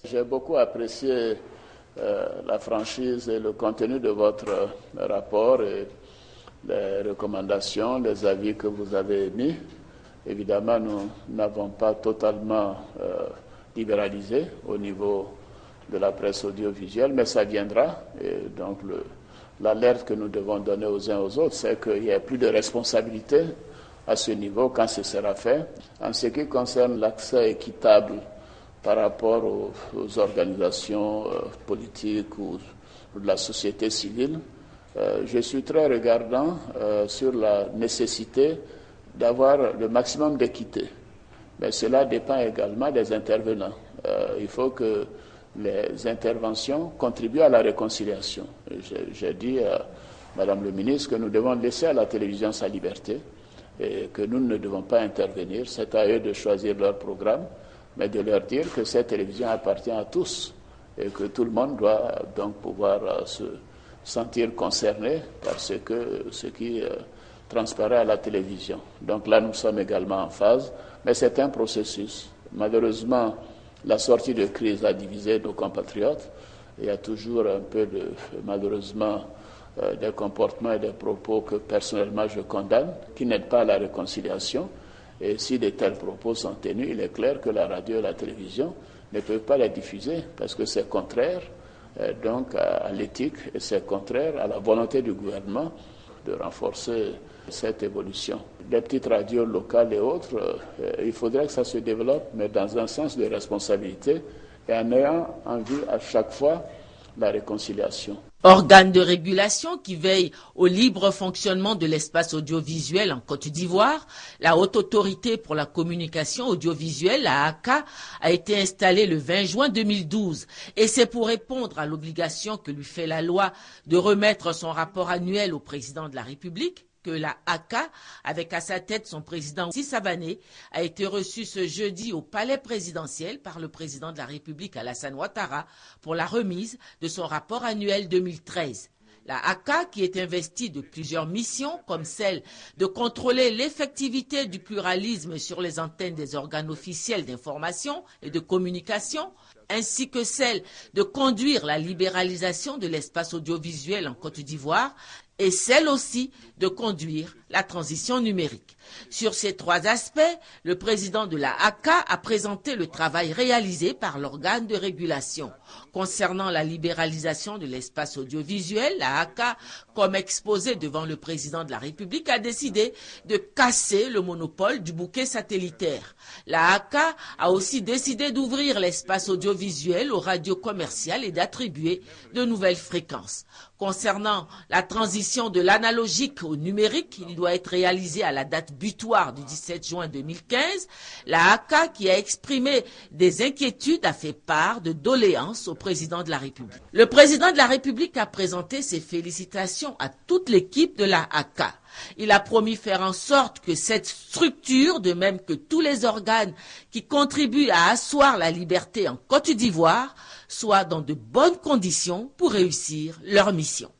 J'ai beaucoup apprécié la franchise et le contenu de votre rapport et les recommandations, les avis que vous avez émis. Évidemment, nous n'avons pas totalement libéralisé au niveau de la presse audiovisuelle, mais ça viendra. Et donc, l'alerte que nous devons donner aux uns aux autres, c'est qu'il n'y ait plus de responsabilité à ce niveau quand ce sera fait. En ce qui concerne l'accès équitable par rapport aux organisations politiques ou de la société civile, je suis très regardant sur la nécessité d'avoir le maximum d'équité. Mais cela dépend également des intervenants. Il faut que les interventions contribuent à la réconciliation. J'ai dit à Madame le ministre que nous devons laisser à la télévision sa liberté et que nous ne devons pas intervenir. C'est à eux de choisir leur programme, mais de leur dire que cette télévision appartient à tous et que tout le monde doit donc pouvoir se sentir concerné par ce qui transparaît à la télévision. Donc là, nous sommes également en phase, mais c'est un processus. Malheureusement, la sortie de crise a divisé nos compatriotes. Il y a toujours un peu malheureusement, des comportements et des propos que personnellement je condamne, qui n'aident pas à la réconciliation. Et si de tels propos sont tenus, il est clair que la radio et la télévision ne peuvent pas les diffuser parce que c'est contraire donc à l'éthique et c'est contraire à la volonté du gouvernement de renforcer cette évolution. Les petites radios locales et autres, il faudrait que ça se développe, mais dans un sens de responsabilité et en ayant en vue à chaque fois la réconciliation. Organe de régulation qui veille au libre fonctionnement de l'espace audiovisuel en Côte d'Ivoire, la Haute Autorité pour la communication audiovisuelle, la HACA, a été installée le 20 juin 2012 et c'est pour répondre à l'obligation que lui fait la loi de remettre son rapport annuel au président de la République que la HACA, avec à sa tête son président Sissi Savané, a été reçue ce jeudi au palais présidentiel par le président de la République Alassane Ouattara pour la remise de son rapport annuel 2013. La HACA, qui est investie de plusieurs missions, comme celle de contrôler l'effectivité du pluralisme sur les antennes des organes officiels d'information et de communication, ainsi que celle de conduire la libéralisation de l'espace audiovisuel en Côte d'Ivoire, et celle aussi de conduire la transition numérique. Sur ces trois aspects, le président de la HACA a présenté le travail réalisé par l'organe de régulation. Concernant la libéralisation de l'espace audiovisuel, la HACA, comme exposé devant le président de la République, a décidé de casser le monopole du bouquet satellitaire. La HACA a aussi décidé d'ouvrir l'espace audiovisuel aux radios commerciales et d'attribuer de nouvelles fréquences. Concernant la transition de l'analogique au numérique, il doit être réalisé à la date butoir du 17 juin 2015. La HACA, qui a exprimé des inquiétudes, a fait part de doléances au président de la République. Le président de la République a présenté ses félicitations à toute l'équipe de la HACA. Il a promis faire en sorte que cette structure, de même que tous les organes qui contribuent à asseoir la liberté en Côte d'Ivoire, soient dans de bonnes conditions pour réussir leur mission.